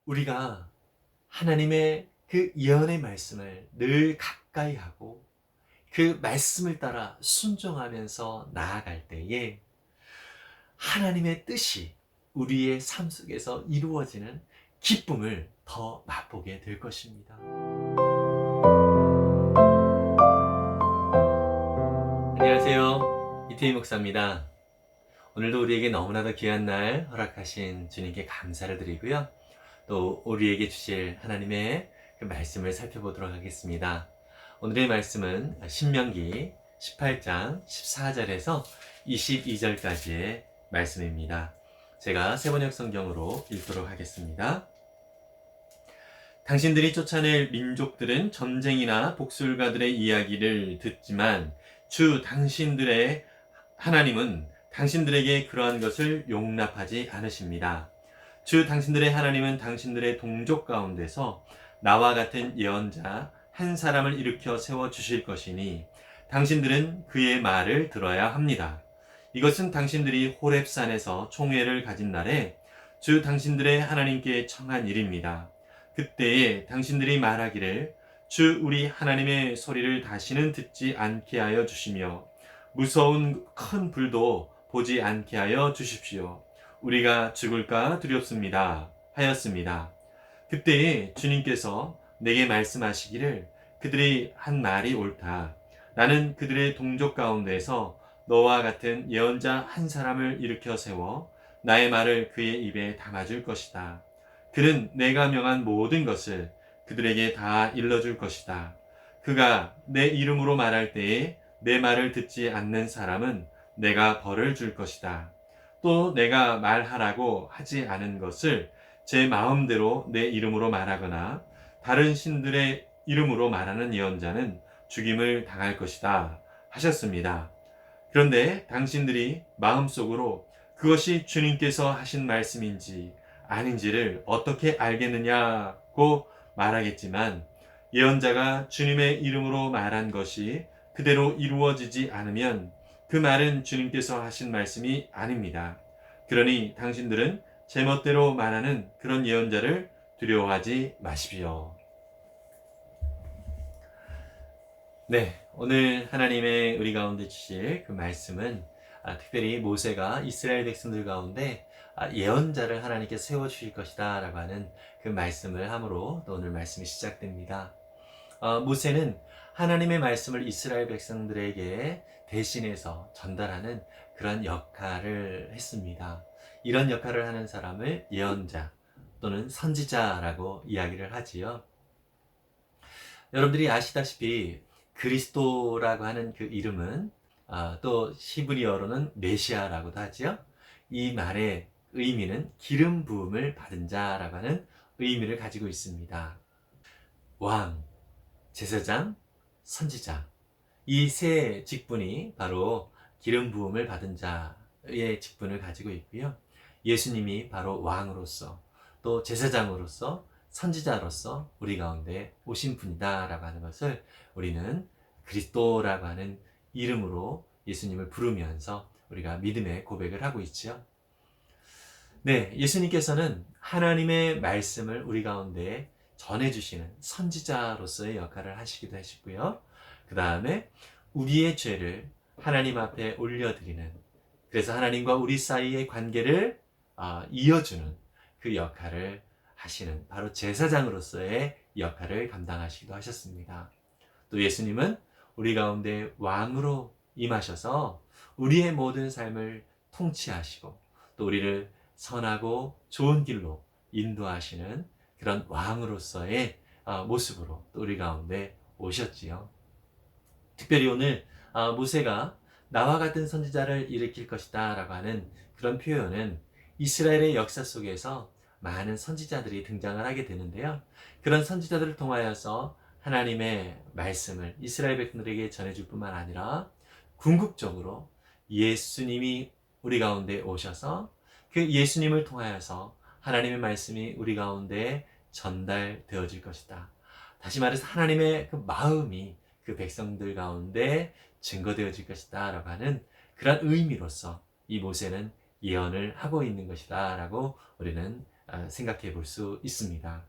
우리가 하나님의 그 예언의 말씀을 늘 가까이 하고 그 말씀을 따라 순종하면서 나아갈 때에 하나님의 뜻이 우리의 삶 속에서 이루어지는 기쁨을 더 맛보게 될 것입니다. 안녕하세요. 이태희 목사입니다. 오늘도 우리에게 너무나도 귀한 날 허락하신 주님께 감사를 드리고요. 또 우리에게 주실 하나님의 그 말씀을 살펴보도록 하겠습니다. 오늘의 말씀은 신명기 18장 14절에서 22절까지의 말씀입니다. 제가 세번역 성경으로 읽도록 하겠습니다. 당신들이 쫓아낼 민족들은 전쟁이나 복술가들의 이야기를 듣지만 주 당신들의 하나님은 당신들에게 그러한 것을 용납하지 않으십니다. 주 당신들의 하나님은 당신들의 동족 가운데서 나와 같은 예언자 한 사람을 일으켜 세워 주실 것이니 당신들은 그의 말을 들어야 합니다. 이것은 당신들이 호렙산에서 총회를 가진 날에 주 당신들의 하나님께 청한 일입니다. 그때에 당신들이 말하기를 주 우리 하나님의 소리를 다시는 듣지 않게 하여 주시며 무서운 큰 불도 보지 않게 하여 주십시오. 우리가 죽을까 두렵습니다. 하였습니다. 그때에 주님께서 내게 말씀하시기를 그들이 한 말이 옳다. 나는 그들의 동족 가운데서 너와 같은 예언자 한 사람을 일으켜 세워 나의 말을 그의 입에 담아줄 것이다. 그는 내가 명한 모든 것을 그들에게 다 일러줄 것이다. 그가 내 이름으로 말할 때에 내 말을 듣지 않는 사람은 내가 벌을 줄 것이다. 또 내가 말하라고 하지 않은 것을 제 마음대로 내 이름으로 말하거나 다른 신들의 이름으로 말하는 예언자는 죽임을 당할 것이다. 하셨습니다. 그런데 당신들이 마음속으로 그것이 주님께서 하신 말씀인지 아닌지를 어떻게 알겠느냐고 말하겠지만 예언자가 주님의 이름으로 말한 것이 그대로 이루어지지 않으면 그 말은 주님께서 하신 말씀이 아닙니다. 그러니 당신들은 제멋대로 말하는 그런 예언자를 두려워하지 마십시오. 네, 오늘 하나님의 우리 가운데 주실 그 말씀은 특별히 모세가 이스라엘 백성들 가운데 예언자를 하나님께 세워주실 것이다 라고 하는 그 말씀을 함으로 또 오늘 말씀이 시작됩니다. 모세는 하나님의 말씀을 이스라엘 백성들에게 대신해서 전달하는 그런 역할을 했습니다. 이런 역할을 하는 사람을 예언자 또는 선지자라고 이야기를 하지요. 여러분들이 아시다시피 그리스도라고 하는 그 이름은 또 히브리어로는 메시아라고도 하지요. 이 말의 의미는 기름 부음을 받은 자라고 하는 의미를 가지고 있습니다. 왕, 제사장, 선지자 이 세 직분이 바로 기름 부음을 받은 자의 직분을 가지고 있고요. 예수님이 바로 왕으로서 또 제사장으로서 선지자로서 우리 가운데 오신 분이다라고 하는 것을 우리는 그리스도라고 하는 이름으로 예수님을 부르면서 우리가 믿음의 고백을 하고 있죠. 네, 예수님께서는 하나님의 말씀을 우리 가운데 전해주시는 선지자로서의 역할을 하시기도 하시고요. 그 다음에 우리의 죄를 하나님 앞에 올려드리는, 그래서 하나님과 우리 사이의 관계를 이어주는 그 역할을 하시는 바로 제사장으로서의 역할을 감당하시기도 하셨습니다. 또 예수님은 우리 가운데 왕으로 임하셔서 우리의 모든 삶을 통치하시고 또 우리를 선하고 좋은 길로 인도하시는 그런 왕으로서의 모습으로 또 우리 가운데 오셨지요. 특별히 오늘 모세가 나와 같은 선지자를 일으킬 것이다 라고 하는 그런 표현은 이스라엘의 역사 속에서 많은 선지자들이 등장을 하게 되는데요. 그런 선지자들을 통하여서 하나님의 말씀을 이스라엘 백성들에게 전해줄 뿐만 아니라 궁극적으로 예수님이 우리 가운데 오셔서 그 예수님을 통하여서 하나님의 말씀이 우리 가운데 전달되어질 것이다. 다시 말해서 하나님의 그 마음이 그 백성들 가운데 증거되어질 것이다 라고 하는 그런 의미로서 이 모세는 예언을 하고 있는 것이다 라고 우리는 생각해 볼 수 있습니다.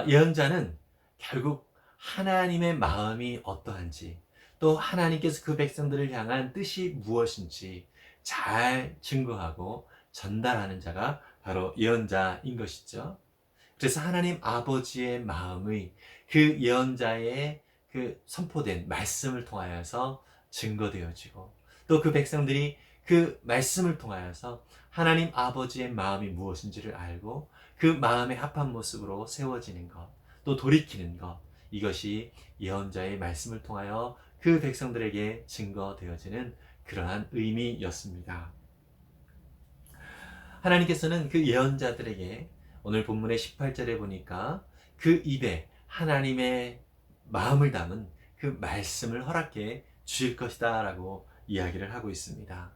예언자는 결국 하나님의 마음이 어떠한지, 또 하나님께서 그 백성들을 향한 뜻이 무엇인지 잘 증거하고 전달하는 자가 바로 예언자인 것이죠. 그래서 하나님 아버지의 마음의 그 예언자의 그 선포된 말씀을 통하여서 증거되어지고, 또 그 백성들이 그 말씀을 통하여서 하나님 아버지의 마음이 무엇인지를 알고 그 마음에 합한 모습으로 세워지는 것, 또 돌이키는 것, 이것이 예언자의 말씀을 통하여 그 백성들에게 증거되어지는 그러한 의미였습니다. 하나님께서는 그 예언자들에게 오늘 본문의 18절에 보니까 그 입에 하나님의 마음을 담은 그 말씀을 허락해 주실 것이다 라고 이야기를 하고 있습니다.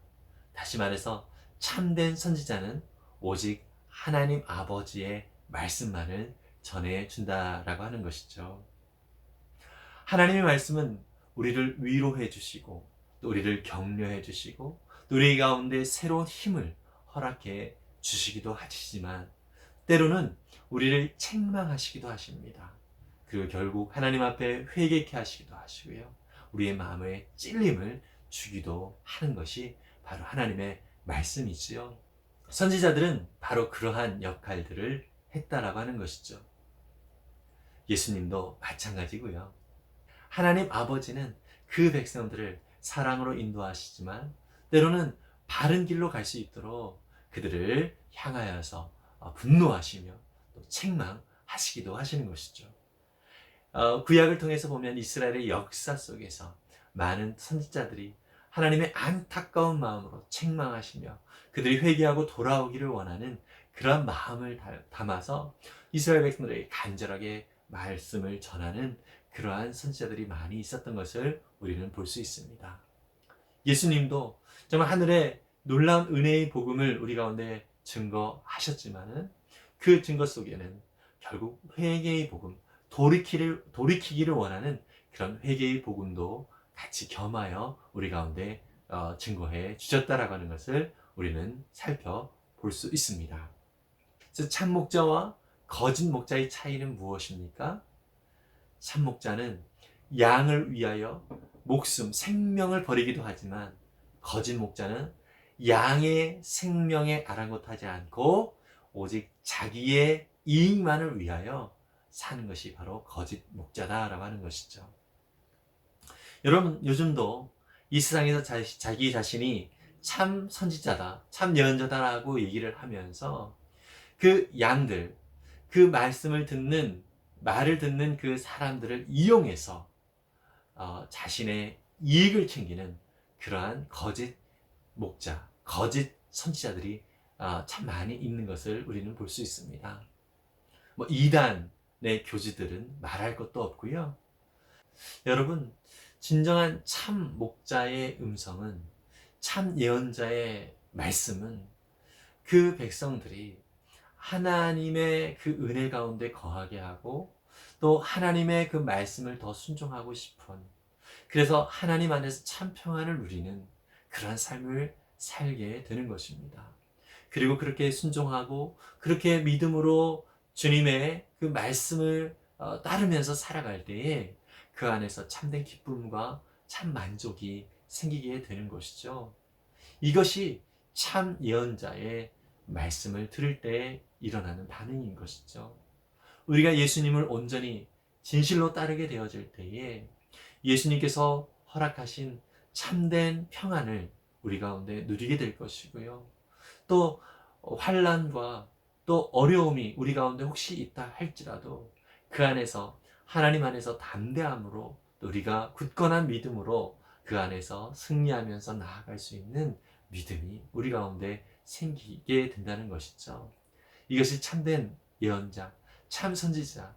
다시 말해서 참된 선지자는 오직 하나님 아버지의 말씀만을 전해준다라고 하는 것이죠. 하나님의 말씀은 우리를 위로해 주시고, 또 우리를 격려해 주시고, 또 우리 가운데 새로운 힘을 허락해 주시기도 하시지만, 때로는 우리를 책망하시기도 하십니다. 그리고 결국 하나님 앞에 회개케 하시기도 하시고요, 우리의 마음에 찔림을 주기도 하는 것이 바로 하나님의 말씀이지요. 선지자들은 바로 그러한 역할들을 했다라고 하는 것이죠. 예수님도 마찬가지고요. 하나님 아버지는 그 백성들을 사랑으로 인도하시지만 때로는 바른 길로 갈 수 있도록 그들을 향하여서 분노하시며 또 책망하시기도 하시는 것이죠. 구약을 통해서 보면 이스라엘의 역사 속에서 많은 선지자들이 하나님의 안타까운 마음으로 책망하시며 그들이 회개하고 돌아오기를 원하는 그런 마음을 담아서 이스라엘 백성들에게 간절하게 말씀을 전하는 그러한 선지자들이 많이 있었던 것을 우리는 볼 수 있습니다. 예수님도 정말 하늘의 놀라운 은혜의 복음을 우리 가운데 증거하셨지만은 그 증거 속에는 결국 회개의 복음, 돌이키기를 원하는 그런 회개의 복음도 같이 겸하여 우리 가운데 증거해 주셨다라고 하는 것을 우리는 살펴볼 수 있습니다. 그래서 참 목자와 거짓 목자의 차이는 무엇입니까? 참 목자는 양을 위하여 목숨, 생명을 버리기도 하지만 거짓 목자는 양의 생명에 아랑곳하지 않고 오직 자기의 이익만을 위하여 사는 것이 바로 거짓 목자다라고 하는 것이죠. 여러분, 요즘도 이 세상에서 자기 자신이 참 선지자다, 참 예언자다라고 얘기를 하면서 그 양들, 그 말을 듣는 그 사람들을 이용해서 자신의 이익을 챙기는 그러한 거짓 목자, 거짓 선지자들이 참 많이 있는 것을 우리는 볼 수 있습니다. 이단의 교지들은 말할 것도 없고요. 여러분, 진정한 참 목자의 음성은, 참 예언자의 말씀은 그 백성들이 하나님의 그 은혜 가운데 거하게 하고 또 하나님의 그 말씀을 더 순종하고 싶은, 그래서 하나님 안에서 참 평안을 누리는 그러한 삶을 살게 되는 것입니다. 그리고 그렇게 순종하고 그렇게 믿음으로 주님의 그 말씀을 따르면서 살아갈 때에 그 안에서 참된 기쁨과 참 만족이 생기게 되는 것이죠. 이것이 참 예언자의 말씀을 들을 때 일어나는 반응인 것이죠. 우리가 예수님을 온전히 진실로 따르게 되어질 때에 예수님께서 허락하신 참된 평안을 우리 가운데 누리게 될 것이고요. 또 환난과 또 어려움이 우리 가운데 혹시 있다 할지라도 그 안에서 하나님 안에서 담대함으로 또 우리가 굳건한 믿음으로 그 안에서 승리하면서 나아갈 수 있는 믿음이 우리 가운데 생기게 된다는 것이죠. 이것이 참된 예언자, 참 선지자,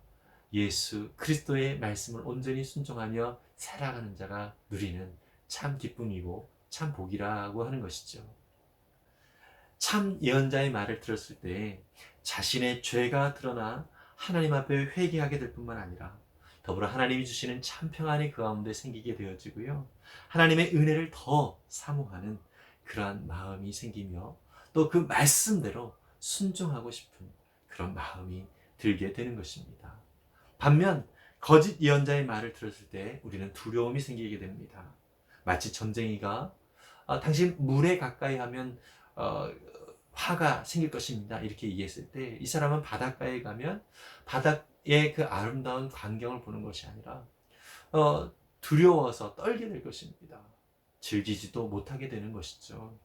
예수 그리스도의 말씀을 온전히 순종하며 살아가는 자가 누리는 참 기쁨이고 참 복이라고 하는 것이죠. 참 예언자의 말을 들었을 때 자신의 죄가 드러나 하나님 앞에 회개하게 될 뿐만 아니라 더불어 하나님이 주시는 참 평안이 그 가운데 생기게 되어지고요, 하나님의 은혜를 더 사모하는 그러한 마음이 생기며 또 그 말씀대로 순종하고 싶은 그런 마음이 들게 되는 것입니다. 반면 거짓 예언자의 말을 들었을 때 우리는 두려움이 생기게 됩니다. 마치 점쟁이가 당신 물에 가까이 하면 화가 생길 것입니다, 이렇게 얘기했을 때 이 사람은 바닷가에 가면 바다의 그 아름다운 광경을 보는 것이 아니라 두려워서 떨게 될 것입니다. 즐기지도 못하게 되는 것이죠.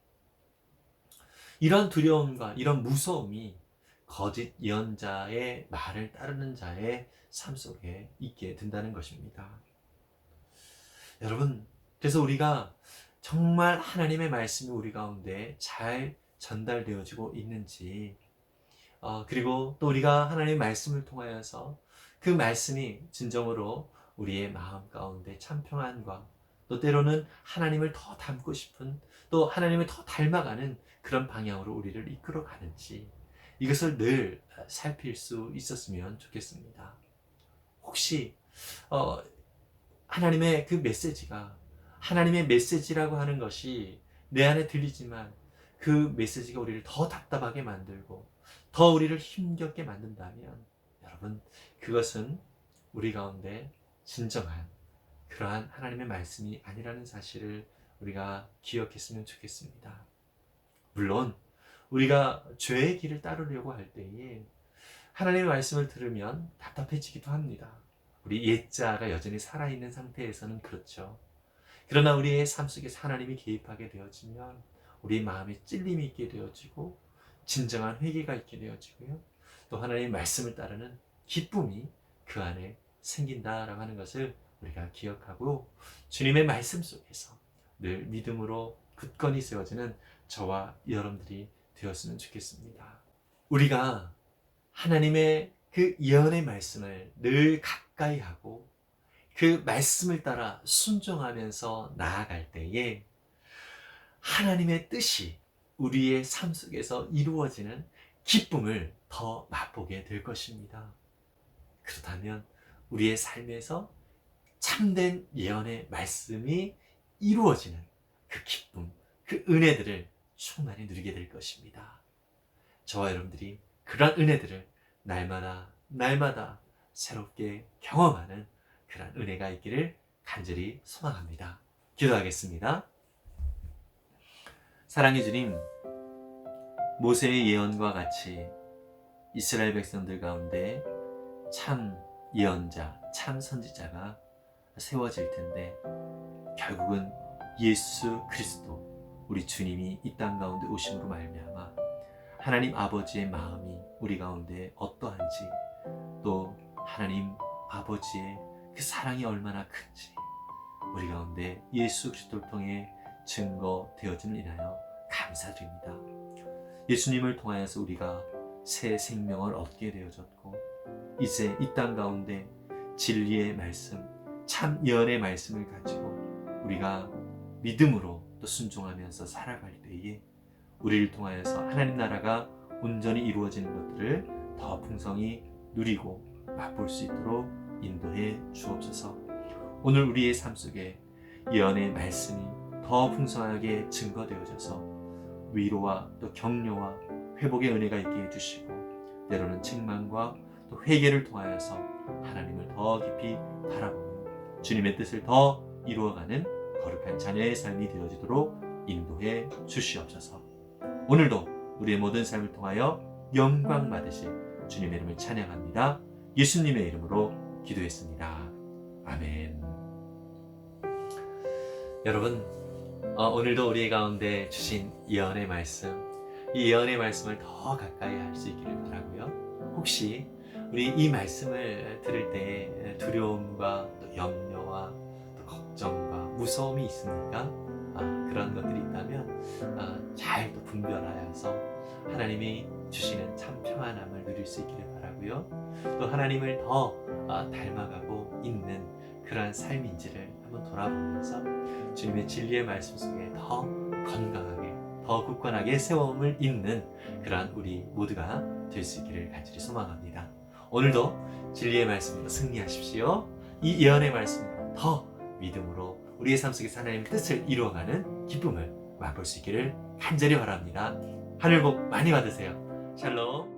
이런 두려움과 이런 무서움이 거짓 예언자의 말을 따르는 자의 삶 속에 있게 된다는 것입니다. 여러분, 그래서 우리가 정말 하나님의 말씀이 우리 가운데 잘 전달되어지고 있는지, 그리고 또 우리가 하나님의 말씀을 통하여서 그 말씀이 진정으로 우리의 마음 가운데 참 평안과 또 때로는 하나님을 더 닮고 싶은, 또 하나님을 더 닮아가는 그런 방향으로 우리를 이끌어 가는지, 이것을 늘 살필 수 있었으면 좋겠습니다. 혹시 하나님의 그 메시지가, 하나님의 메시지라고 하는 것이 내 안에 들리지만 그 메시지가 우리를 더 답답하게 만들고 더 우리를 힘겹게 만든다면, 여러분, 그것은 우리 가운데 진정한 그러한 하나님의 말씀이 아니라는 사실을 우리가 기억했으면 좋겠습니다. 물론 우리가 죄의 길을 따르려고 할 때에 하나님의 말씀을 들으면 답답해지기도 합니다. 우리 옛자가 여전히 살아있는 상태에서는 그렇죠. 그러나 우리의 삶 속에 하나님이 개입하게 되어지면 우리 마음에 찔림이 있게 되어지고 진정한 회개가 있게 되어지고요, 또 하나님의 말씀을 따르는 기쁨이 그 안에 생긴다라고 하는 것을 우리가 기억하고, 주님의 말씀 속에서 늘 믿음으로 굳건히 세워지는 저와 여러분들이 되었으면 좋겠습니다. 우리가 하나님의 그 예언의 말씀을 늘 가까이 하고 그 말씀을 따라 순종하면서 나아갈 때에 하나님의 뜻이 우리의 삶 속에서 이루어지는 기쁨을 더 맛보게 될 것입니다. 그렇다면 우리의 삶에서 참된 예언의 말씀이 이루어지는 그 기쁨, 그 은혜들을 충만히 누리게 될 것입니다. 저와 여러분들이 그런 은혜들을 날마다 새롭게 경험하는 그런 은혜가 있기를 간절히 소망합니다. 기도하겠습니다. 사랑의 주님, 모세의 예언과 같이 이스라엘 백성들 가운데 참 예언자, 참 선지자가 세워질 텐데, 결국은 예수 그리스도 우리 주님이 이 땅 가운데 오심으로 말미암아 하나님 아버지의 마음이 우리 가운데 어떠한지, 또 하나님 아버지의 그 사랑이 얼마나 큰지 우리 가운데 예수 그리스도를 통해 증거되어짐을 인하여 감사드립니다. 예수님을 통하여서 우리가 새 생명을 얻게 되어졌고, 이제 이 땅 가운데 진리의 말씀, 참 예언의 말씀을 가지고 우리가 믿음으로 또 순종하면서 살아갈 때에 우리를 통하여서 하나님 나라가 온전히 이루어지는 것들을 더 풍성히 누리고 맛볼 수 있도록 인도해 주옵소서. 오늘 우리의 삶 속에 예언의 말씀이 더 풍성하게 증거되어져서 위로와 또 격려와 회복의 은혜가 있게 해주시고, 때로는 책망과 또 회개를 통하여서 하나님을 더 깊이 바라보며 주님의 뜻을 더 이루어가는 거룩한 자녀의 삶이 되어지도록 인도해 주시옵소서. 오늘도 우리의 모든 삶을 통하여 영광 받으실 주님의 이름을 찬양합니다. 예수님의 이름으로 기도했습니다. 아멘. 여러분, 오늘도 우리 가운데 주신 예언의 말씀, 이 예언의 말씀을 더 가까이 할 수 있기를 바라고요. 혹시 우리 이 말씀을 들을 때 두려움과 또 염려와 또 걱정과 무서움이 있습니까? 그런 것들이 있다면 잘 또 분별하여서 하나님이 주시는 참 평안함을 누릴 수 있기를 바라고요. 또 하나님을 더 닮아가고 있는 그러한 삶인지를 한번 돌아보면서 주님의 진리의 말씀 속에 더 건강하게, 더 굳건하게 세움을 잇는 그러한 우리 모두가 될 수 있기를 간절히 소망합니다. 오늘도 진리의 말씀으로 승리하십시오. 이 예언의 말씀으로 더 믿음으로 우리의 삶 속에서 하나님의 뜻을 이루어가는 기쁨을 맛볼 수 있기를 간절히 바랍니다. 하늘 복 많이 받으세요. 샬롬.